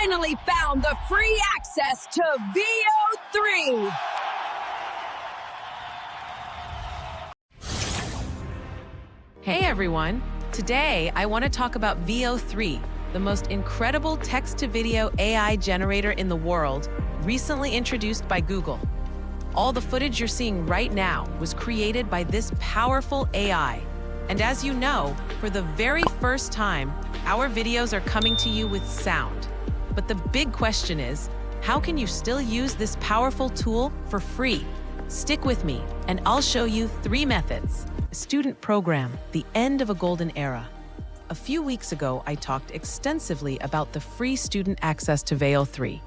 finally found the free access to Veo3. Hey everyone! Today I want to talk about Veo3, the most incredible text-to-video AI generator in the world, recently introduced by Google. All the footage you're seeing right now was created by this powerful AI. And as you know, for the very first time, our videos are coming to you with sound. But the big question is, how can you still use this powerful tool for free? Stick with me, and I'll show you 3 methods. Student program, the end of a golden era. A few weeks ago, I talked extensively about the free student access to Veo3.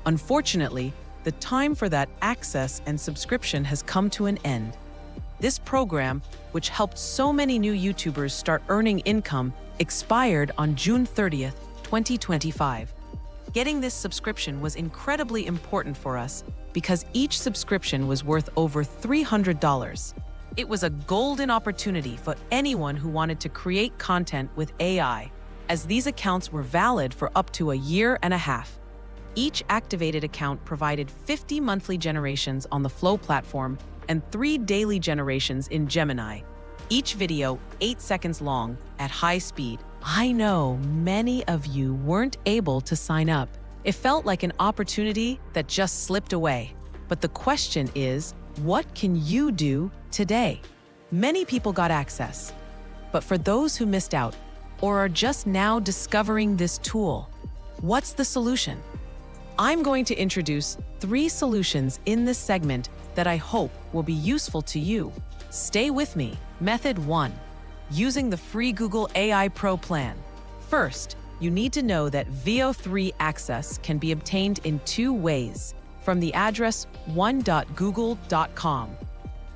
Unfortunately, the time for that access and subscription has come to an end. This program, which helped so many new YouTubers start earning income, expired on June 30th, 2025. Getting this subscription was incredibly important for us because each subscription was worth over $300. It was a golden opportunity for anyone who wanted to create content with AI, as these accounts were valid for up to a year and a half. Each activated account provided 50 monthly generations on the Flow platform and 3 daily generations in Gemini, each video 8 seconds long at high speed. I know many of you weren't able to sign up. It felt like an opportunity that just slipped away. But the question is, what can you do today? Many people got access. But for those who missed out or are just now discovering this tool, what's the solution? I'm going to introduce 3 solutions in this segment that I hope will be useful to you. Stay with me. Method 1. Using the free Google AI Pro plan. First, you need to know that Veo3 access can be obtained in 2 ways, from the address one.google.com.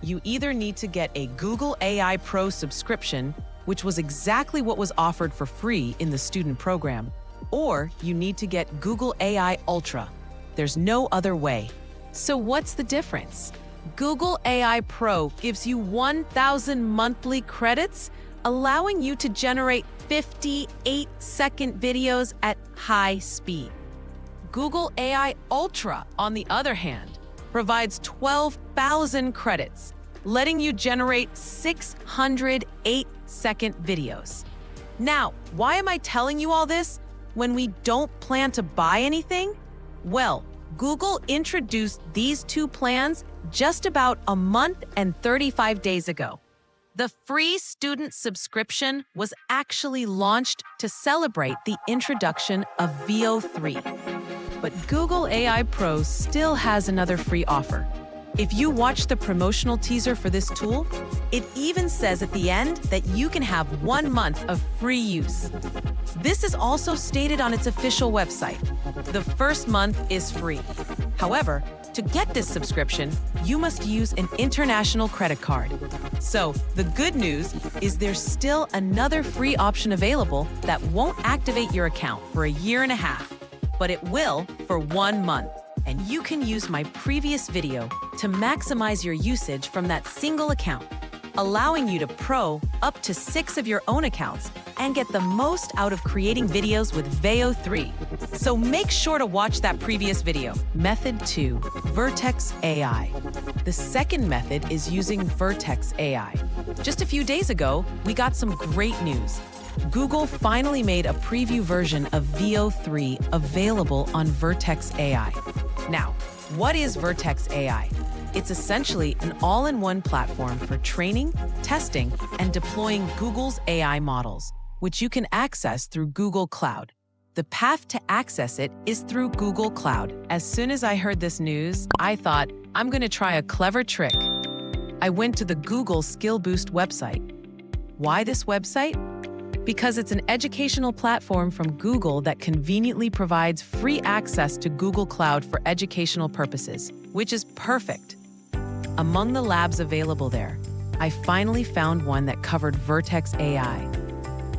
You either need to get a Google AI Pro subscription, which was exactly what was offered for free in the student program, or you need to get Google AI Ultra. There's no other way. So what's the difference? Google AI Pro gives you 1,000 monthly credits, allowing you to generate 58-second videos at high speed. Google AI Ultra, on the other hand, provides 12,000 credits, letting you generate 608-second videos. Now, why am I telling you all this when we don't plan to buy anything? Well, Google introduced these 2 plans just about a month and 35 days ago. The free student subscription was actually launched to celebrate the introduction of Veo3. But Google AI Pro still has another free offer. If you watch the promotional teaser for this tool, it even says at the end that you can have 1 month of free use. This is also stated on its official website. The first month is free. However, to get this subscription, you must use an international credit card. So, the good news is there's still another free option available that won't activate your account for a year and a half, but it will for 1 month. And you can use my previous video to maximize your usage from that single account, allowing you to pro up to 6 of your own accounts and get the most out of creating videos with Veo3. So make sure to watch that previous video. Method 2, Vertex AI. The second method is using Vertex AI. Just a few days ago, we got some great news. Google finally made a preview version of Veo3 available on Vertex AI. Now, what is Vertex AI? It's essentially an all-in-one platform for training, testing, and deploying Google's AI models, which you can access through Google Cloud. The path to access it is through Google Cloud. As soon as I heard this news, I thought, I'm going to try a clever trick. I went to the Google Skill Boost website. Why this website? Because it's an educational platform from Google that conveniently provides free access to Google Cloud for educational purposes, which is perfect. Among the labs available there, I finally found one that covered Vertex AI.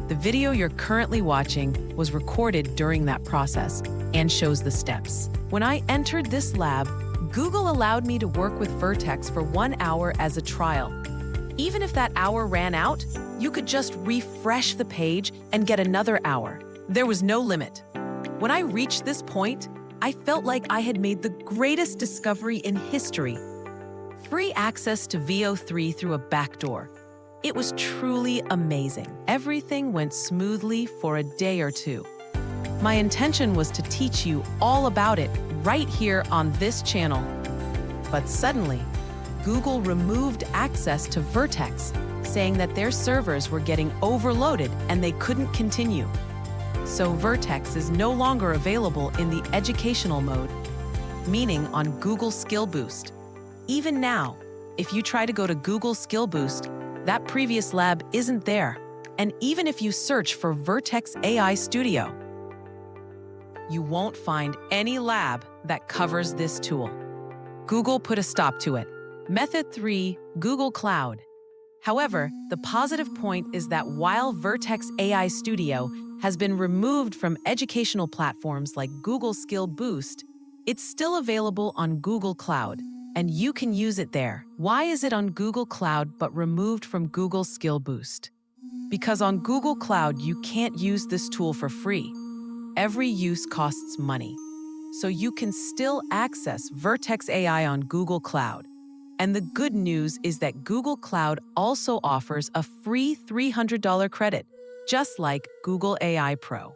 The video you're currently watching was recorded during that process and shows the steps. When I entered this lab, Google allowed me to work with Vertex for 1 hour as a trial. Even if that hour ran out, you could just refresh the page and get another hour. There was no limit. When I reached this point, I felt like I had made the greatest discovery in history. Free access to Veo3 through a backdoor. It was truly amazing. Everything went smoothly for a day or two. My intention was to teach you all about it right here on this channel. But suddenly, Google removed access to Vertex, saying that their servers were getting overloaded and they couldn't continue. So Vertex is no longer available in the educational mode, meaning on Google Skill Boost. Even now, if you try to go to Google Skill Boost, that previous lab isn't there. And even if you search for Vertex AI Studio, you won't find any lab that covers this tool. Google put a stop to it. Method 3, Google Cloud. However, the positive point is that while Vertex AI Studio has been removed from educational platforms like Google Skill Boost, it's still available on Google Cloud, and you can use it there. Why is it on Google Cloud but removed from Google Skill Boost? Because on Google Cloud, you can't use this tool for free. Every use costs money. So you can still access Vertex AI on Google Cloud. And the good news is that Google Cloud also offers a free $300 credit, just like Google AI Pro.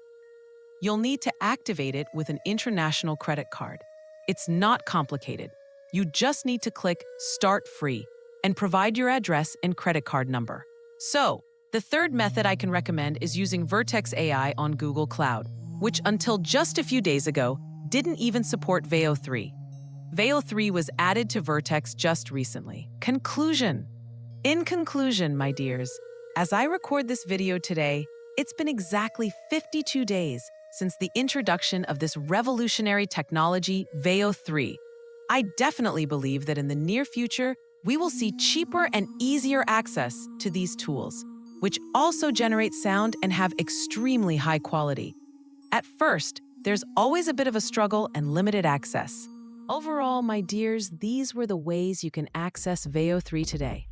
You'll need to activate it with an international credit card. It's not complicated. You just need to click Start Free and provide your address and credit card number. So, the third method I can recommend is using Vertex AI on Google Cloud, which until just a few days ago didn't even support Veo3. Veo3 was added to Vertex just recently. Conclusion. In conclusion, my dears, as I record this video today, it's been exactly 52 days since the introduction of this revolutionary technology, Veo3. I definitely believe that in the near future, we will see cheaper and easier access to these tools, which also generate sound and have extremely high quality. At first, there's always a bit of a struggle and limited access. Overall, my dears, these were the ways you can access Veo3 today.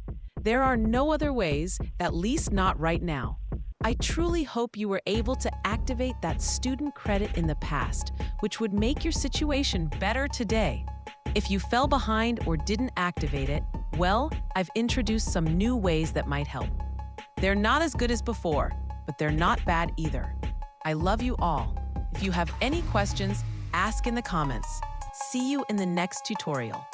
There are no other ways, at least not right now. I truly hope you were able to activate that student credit in the past, which would make your situation better today. If you fell behind or didn't activate it, well, I've introduced some new ways that might help. They're not as good as before, but they're not bad either. I love you all. If you have any questions, ask in the comments. See you in the next tutorial.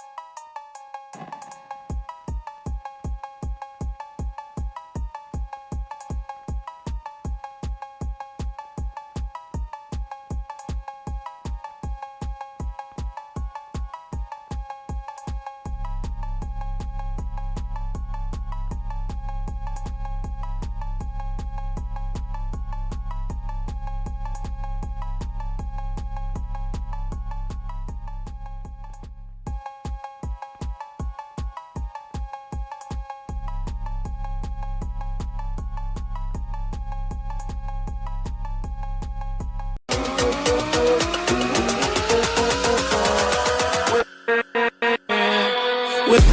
with